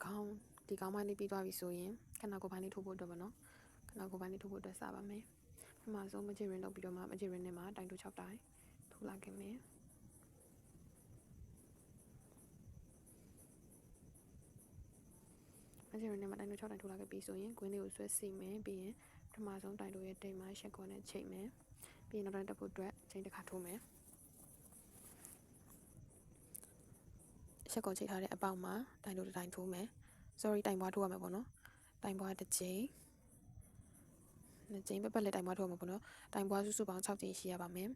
ခေါင်းဒီခေါင်းပိုင်းလေးပြီးသွားပြီဆိုရင်ခဏကိုယ်ပိုင်းလေးထိုးဖို့အတွက်ပါနော်ခဏကိုယ်ပိုင်းလေးထိုးဖို့အတွက်စပါမယ်ပထမဆုံးမချင်ရင်လုပ်ပြီးတော့မှမချင်ရင်နဲ့မှတိုင်တိုး6တိုင်ထိုးလိုက်ခင်မယ်မချင်ရင်နဲ့မှတိုင်တိုး6တိုင်ထိုးလိုက်ပြီးဆိုရင်ကွင်းလေးကိုဆွဲစီမယ်ပြီးရင်ပထမဆုံးတိုင်တိုးရဲ့တိတ်မှာရှက်ကောနဲ့ချိတ်မယ်ပြီးရင်နောက်တိုင်တက်ဖို့အတွက်ချိန်တစ်ခါထိုးမယ်ရှက်ကောချိတ်ထားတဲ့အပေါက်မှာတိုင်တိုးတစ်တိုင်ထိုးမယ် sorry တိုင်ပွားထိုးရမယ်ပေါ့နော်တိုင်ပွားတစ်ချိန်2ချိန်ပတ်လက်တိုင်ပွားထိုးရမှာပေါ့နော်တိုင်ပွားစုစုပေါင်း6ချိန်ရှိရပါမယ်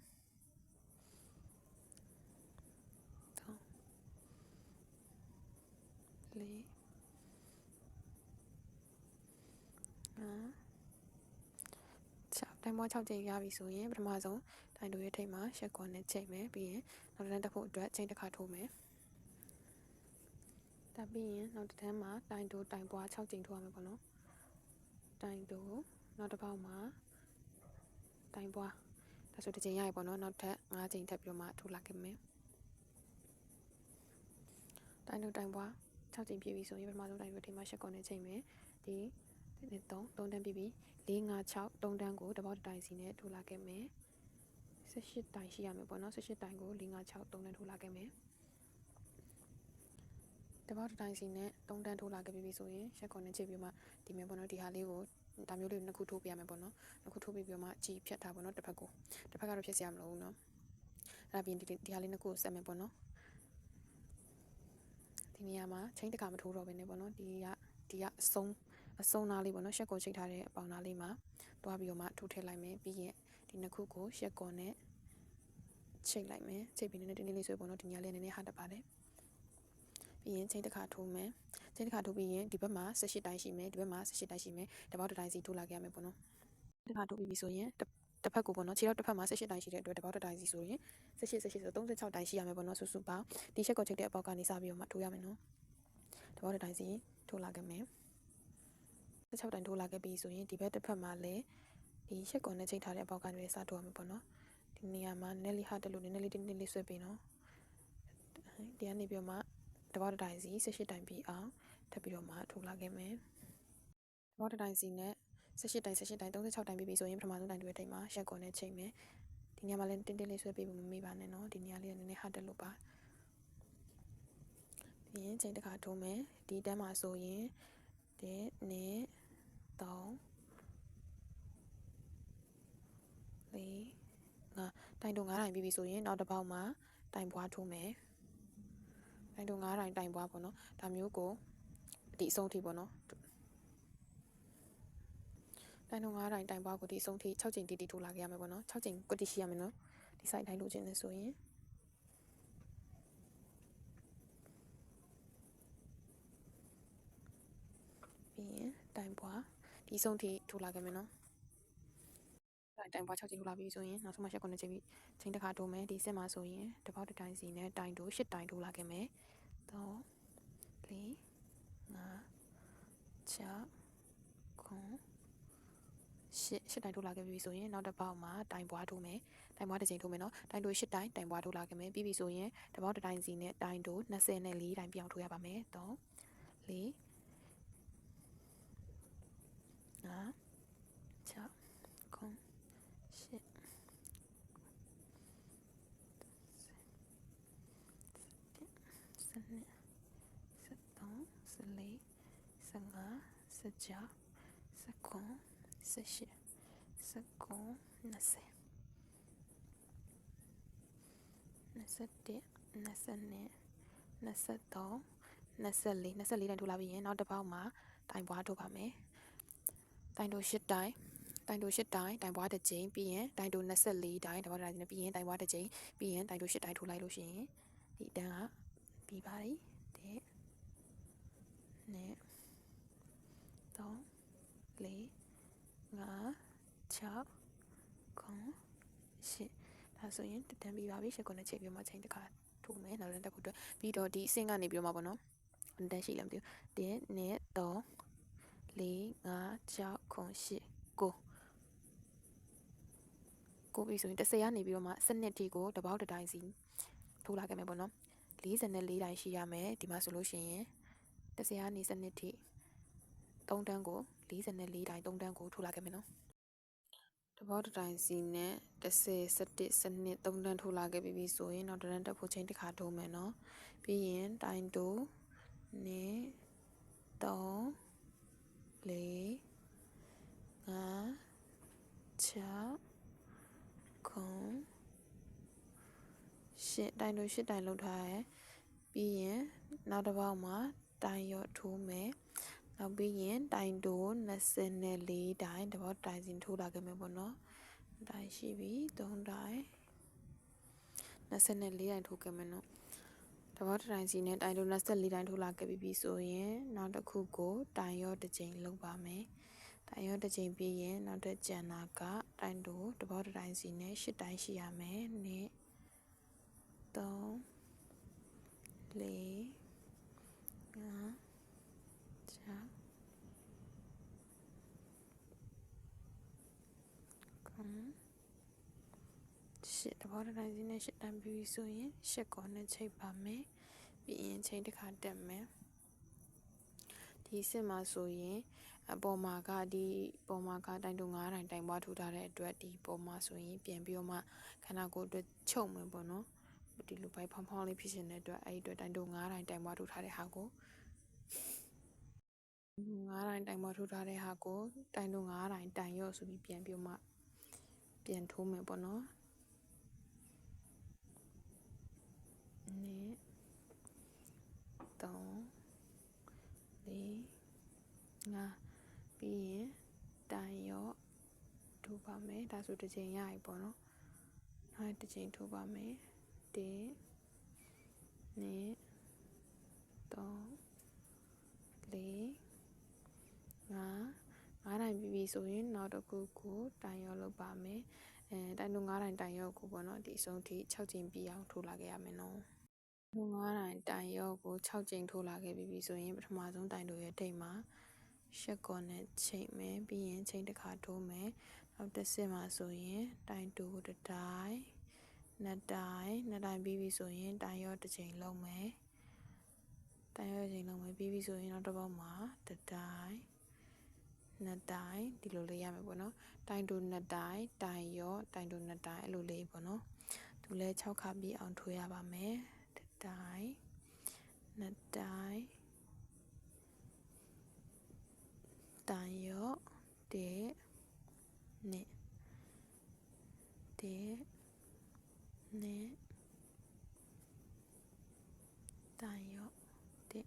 လေးတိုင်ပွား6ချိန်ရပြီဆိုရင်ပထမဆုံးတိုင်တိုးရဲ့ထိပ်မှာရှက်ကောနဲ့ချိန်မယ်ပြီးရင်နောက်တစ်တန်းတက်ဖို့အတွက်ချိန်တစ်ခါထိုးမယ်တက်ပြီးရင်နောက်တစ်တန်းမှာတိုင်တိုးတိုင်ပွား6ချိန်ထိုးရမယ်ပေါ့နော်တိုင်တိုးနောက်တစ်ပေါက်မှာတိုင်ပွားဒါဆိုတစ်ချိန်ရပြီပေါ့နော်နောက်ထပ်5ချိန်ထပ်ပြီးတော့မှထိုးလိုက်ခဲ့မယ်တိုင်တိုးတိုင်ပွား6ချိန်ပြည့်ပြီဆိုရင်ပထမဆုံးတိုင်တိုးထိပ်မှာရှက်ကောနဲ့ချိန်မယ်ဒီ3တန်းပြည့်ပြီ4 5 6 3တန်းကိုတပေါက်တစ်တိုင်စီနဲ့ထိုးလိုက်ခဲ့မယ်18တိုင်ရှိရမယ်ပေါ့နော်18တိုင်ကို4 5 6 3တန်းထိုးလိုက်ခဲ့မယ်တပေါက်တစ်တိုင်စီနဲ့3တန်းထိုးလာခဲ့ပြီဆိုရင်ရှက်ကောနဲ့ချိန်ပြီးမှဒီမယ်ပေါ့နော်ဒီဟာလေးကိုဒါမျိုးလေးနှစ်ခုထိုးပြရမယ်ပေါ့နော်နှစ်ခုထိုးပြီးပြီးမှကြည်ဖြတ်ထားပေါ့နော်တစ်ဖက်ကတော့ဖြတ်စရာမလိုဘူးနော်အဲ့ဒါပြီးဒီဟာလေးနှစ်ခုဆက်မယ်ပေါ့နော်ဒီနေရာမှာချိန်တစ်ခါမထိုးတော့ဘဲနဲ့ပေါ့နော်ဒီကအဆုံးနားလေးပေါ့နော်ရှက်ကောချိတ်ထားတဲ့အပေါင်နားလေးမှာတွားပြီးတော့မှထိုးထည့်လိုက်မယ်ပြီးရင်ဒီနှစ်ခုကိုရှက်ကောနဲ့ချိတ်လိုက်မယ်ချိတ်ပြီးနည်းနည်းတင်းလေးဆွဲပေါ့နော်ဒီနေရာလေးနည်းနည်းဟာတက်ပါတယ်ပြီးရင်ချိန်တစ်ခါထိုးမယ်ချိန်တစ်ခါထိုးပြီးရင်ဒီဘက်မှာ18တိုင်ရှိမယ်ဒီဘက်မှာ18တိုင်ရှိမယ်တပေါက်တစ်တိုင်စီထိုးလာခဲ့ရမယ်ပေါ့နော်တစ်ခါထိုးပြီးပြီဆိုရင်တစ်ဖက်ကိုပေါ့နော်ခြေထောက်တစ်ဖက်မှာ18တိုင်ရှိတဲ့အတွက်တပေါက်တစ်တိုင်စီဆိုရင်18ဆို36တိုင်ရှိရမယ်ပေါ့နော်စုစုပေါင်းဒီရှက်ကောချိတ်တဲ့အပေါက်ကနေစပြီးတော့မှထိုးရမယ်နော်တပေါက်တစ်တိုင်စီထိုးလာခဲ့မယ်16တိုင်ထိုးလာခဲ့ပြီဆိုရင်ဒီဘက်တစ်ဖက်မှာလည်းဒီရှက်ကောနဲ့ချိတ်ထားတဲ့အပေါက်ကနေစထိုးရမယ်ပေါ့နော်ဒီနေရာမှာနည်းလေးဟာတက်လို့နည်းလေးတင်းလေးဆွဲပြီးနော်ဒီကနေပြီးတော့မှတပေါက်တစ်တိုင်စီ18တိုင်ပြီးအောင်ထပ်ပြီးတော့မှထိုးလာခဲ့မယ်တပေါက်တစ်တိုင်စီနဲ့18တိုင်36တိုင်ပြီးပြီဆိုရင်ပထမဆုံးတိုင်တွေထိပ်မှာရှက်ကောနဲ့ချိန်မယ်ဒီနေရာမှာလည်းတင်းလေးဆွဲပြီးမမေ့ပါနဲ့နော်ဒီနေရာလေးနည်းနည်းဟာတက်လို့ပါပြီးရင်ချိန်တစ်ခါထိုးမယ်ဒီတန်းမှာဆိုရင်1 2 3 4 5တိုင်တို9တိုင်ပြီးပြီဆိုရင်နောက်တစ်ပေါက်မှာတိုင်ပွားထိုးမယ်တိုင်တို9တိုင်တိုင်ပွားပေါ့နော်ဒါမျိုးကိုဒီအဆုံးထိပေါ့နော်တိုင်တို9တိုင်တိုင်ပွားကိုဒီအဆုံးထိ6ချိန်တီထိုးလာခဲ့ရမယ်ပေါ့နော်6ချိန်ကွတ်တီရှိရမယ်နော်ဒီ site တိုင်းလိုချင်နေဆိုရင်ပြီးရင်တိုင်ပွားဒီအဆုံးထိထိုးလာခဲ့မယ်နော်တိုင်ပွား6ချိန်ထိုးလာပြီဆိုရင်နောက်ဆုံးမှရှက်9ချိန်ပြီးချိန်တစ်ခါထိုးမယ်ဒီစစ်မှာဆိုရင်တပေါက်တစ်တိုင်စီနဲ့တိုင်တိုး8တိုင်ထိုးလာခဲ့မယ်3 4 5 6 9 108တိုင်ထိုးလာခဲ့ပြီဆိုရင်နောက်တစ်ပေါက်မှာတိုင်ပွားထိုးမယ်တိုင်ပွားတစ်ချိန်ထိုးမယ်နော်တိုင်တိုး8တိုင်တိုင်ပွားထိုးလာခဲ့မယ်ပြီးပြီဆိုရင်တပေါက်တစ်တိုင်စီနဲ့တိုင်တိုး24တိုင်ပြောင်းထိုးရပါမယ်3 4 5 6 24တိုင်ထိုးလာပြီးရင်နောက်တစ်ပေါက်မှာတိုင်ပွားထိုးပါမယ်တိုင်တိုး8တိုင်တိုင်ပွားတစ်ကြိမ်ပြီးရင်တိုင်တိုး24တိုင်တပေါက်တိုင်နဲ့ပြီးရင်တိုင်ပွားတစ်ကြိမ်ပြီးရင်တိုင်တိုး8တိုင်ထိုးလိုက်လို့ရှိရင်ဒီအတန်းကပြီးပါပြီ1 2 3 4 5 6 9 10ဒါဆိုရင်တန်းပြီးပါပြီရှက်ကောနဲ့ချိန်ပြီးမှချိန်တစ်ခါထိုးမယ်နောက်လည်းတက်ဖို့အတွက်ပြီးတော့ဒီအဆင့်ကနေပြီးတော့မှပေါ့နော်တန်းရှိလည်းမသိဘူး1 2 3 4 5 6 9 10ပြီဆိုရင်10ကနေပြီးတော့မှ12ထိကိုတပေါက်တစ်တိုင်စီထိုးလာခဲ့မယ်ပေါ့နော်44တိုင်ရှိရမယ်ဒီမှာဆိုလို့ရှိရင် 10ကနေစနစ်ထိ3တန်းကို44တိုင်း3တန်းကိုထိုးလာခဲ့မယ်နော်တဘောတစ်တိုင်းစီနဲ့10 11စနစ်3တန်းထိုးလာခဲ့ပြီဆိုရင်နောက်တန်းတက်ဖို့ချိန်တစ်ခါထိုးမယ်နော်ပြီးရင်တိုင်း2နဲ့3 4 5 6 8တိုင်းတို့8တိုင်းလောက်ထားရယ်ပြီးရင်နောက်တစ်ပေါက်မှာတိုင်းရော့ထိုးမယ်နောက်ပြီးရင်တိုင်းတို့24တိုင်းတဘောတိုင်းစီထိုးလာခဲ့မယ်ပေါ့နော်တိုင်းရှိပြီ3တိုင်း24တိုင်းထိုးခဲ့မယ်နော်တဘောတိုင်းစီနဲ့တိုင်းတို့24တိုင်းထိုးလာခဲ့ပြီဆိုရင်နောက်တစ်ခုကိုတိုင်းရော့တစ်ကြိမ်လုပ်ပါမယ်တိုင်းရော့တစ်ကြိမ်ပြီးရင်နောက်တစ်ကျန်တာကတိုင်းတို့တဘောတိုင်းစီနဲ့8တိုင်းရှိရမယ်နဲ့3 4 5 6 8တဘောတိုင်းစီနဲ့8တန်းပြီးဆိုရင်8ကောနဲ့ချိန်ပါမယ်ပြီးရင်ချိန်တစ်ခါတက်မယ်ဒီစစ်မှာဆိုရင်အပေါ်မှာကဒီပေါ်မှာကတိုင်းတို့9တိုင်းတိုင်ပွားထူထားတဲ့အတွက်ဒီပေါ်မှာဆိုရင်ပြန်ပြီးတော့မှခန္ဓာကိုယ်အတွက်ချုပ်မယ်ပေါ့နော်ဒီလိုပိုက်ဖောင်းဖောင်းလေးဖြစ်ရှင်တဲ့အတွက်အဲ့ဒီအတွက်တိုင်းတို့9တိုင်းတိုင်ပွားထူထားတဲ့ဟာကို9တိုင်းတိုင်ပွားထူထားတဲ့ဟာကိုတိုင်းတို့9တိုင်းတိုင်ရော့ဆိုပြီးပြန်ပြီးမှပြန်ထိုးမယ်ပေါ့နော်နဲ့3 4 5ပြီးရင်တိုင်ရော့ထိုးပါမယ်ဒါဆိုတစ်ချိန်ရပြီပေါ့နော်နောက်တစ်ချိန်ထိုးပါမယ်1 2 3 4 5 တိုင်းပြီးပြီဆိုရင်နောက်တစ်ခုကိုတိုင်ရော့လုပ်ပါမယ်တိုင်းတို့9တိုင်းတိုင်ရော့ကိုပေါ့နော်ဒီအဆုံးထိ6ချိန်ပြည့်အောင်ထိုးလာခဲ့ရမယ်နော်တို့9တိုင်းတိုင်ရော့ကို6ချိန်ထိုးလာခဲ့ပြီဆိုရင်ပထမဆုံးတိုင်တို့ရဲ့ထိပ်မှာရှက်ကောနဲ့ချိန်မယ်ပြီးရင်ချိန်တစ်ခါထိုးမယ်နောက်တစ်စစ်မှာဆိုရင်တိုင်2ကိုတစ်တိုင်းနှစ်တိုင်းပြီးပြီဆိုရင်တိုင်ရော့တစ်ချိန်လုံးမယ်တိုင်ရော့တစ်ချိန်လုံးမယ်ပြီးပြီဆိုရင်နောက်တစ်ပေါက်မှာတစ်တိုင်းနှစ်တိုင်းဒီလိုလေးရမယ်ပေါ့နော်တိုင်2နှစ်တိုင်းတိုင်ရော့တိုင်2နှစ်တိုင်းအဲ့လိုလေးပေါ့နော်သူလဲ6ခါပြီးအောင်ထိုးရပါမယ်တစ်တိုင်းနှစ်တိုင်းတိုင်ရော့1 2 1 2တိုင်ရော့1 2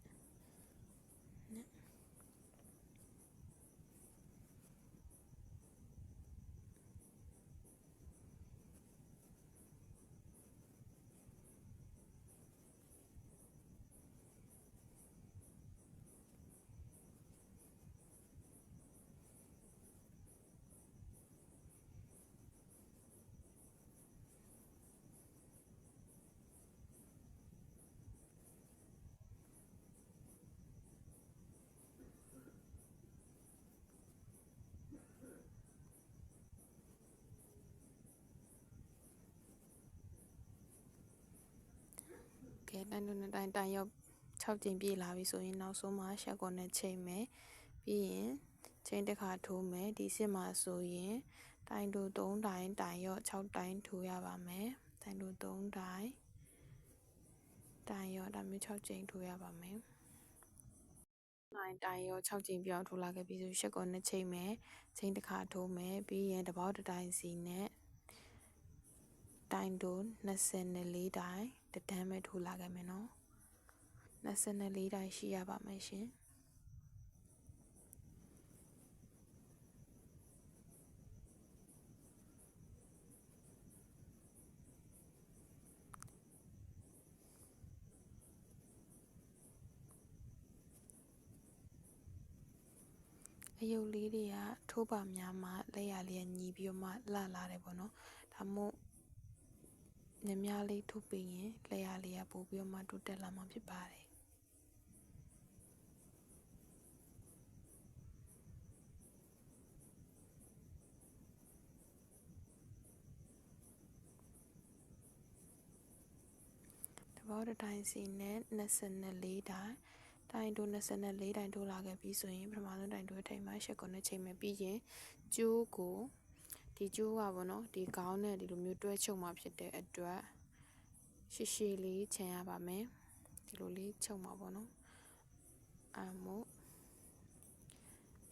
ကဲတိုင်းတို့နှစ်တိုင်းတိုင်ရော့6ချိန်ပြည့်လာပြီဆိုရင်နောက်ဆုံးမှာရှက်ကောနဲ့ချိန်မယ်ပြီးရင်ချိန်တစ်ခါထိုးမယ်ဒီစစ်မှာဆိုရင်တိုင်တို့3တိုင်းတိုင်ရော့6တိုင်းထိုးရပါမယ်တိုင်တို့3တိုင်းတိုင်ရော့ဒါမျိုး6ချိန်ထိုးရပါမယ်တိုင်ရော့6ချိန်ပြောင်းထိုးလာခဲ့ပြီးဆိုရှက်ကောနဲ့ချိန်မယ်ချိန်တစ်ခါထိုးမယ်ပြီးရင်တပေါက်တစ်တိုင်းစီနဲ့တိုင်တို့24တိုင်းတတန်းပဲထိုးလာခဲ့မယ်နော်24တိုင်းရှိရပါမယ်ရှင်အယုတ်လေးတွေကထိုးပါများမှလက်ရလေးညီပြီးတော့မှလှလာတယ်ပေါ့နော်ဒါမို့ညများလေးထိုးပြီးရင်လက်ရလေးကပို့ပြီးတော့မှတိုးတက်လာမှာဖြစ်ပါတယ်တဘောတစ်တိုင်းစီနဲ့24တိုင်း တိုင်တိုး24တိုင်တိုးလာခဲ့ပြီးဆိုရင်ပထမဆုံးတိုင်တိုးအထိပ်မှာရှက်ကိုနဲ့ချိန်မယ်ပြီးရင်ကျိုးကိုဒီကျိုးကပေါ့နော်ဒီခေါင်းနဲ့ဒီလိုမျိုးတွဲချုပ်မှာဖြစ်တဲ့အတွက်ရှည်လေးခြံရပါမယ်ဒီလိုလေးချုပ်မှာပေါ့နော်မို့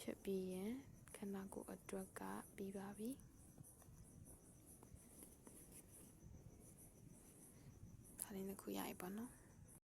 ဖြစ်ပြီးရင်ခဏကိုအတွက်ကပြီးပါပြီဒါလေးတစ်ခုရပြီပေါ့နော်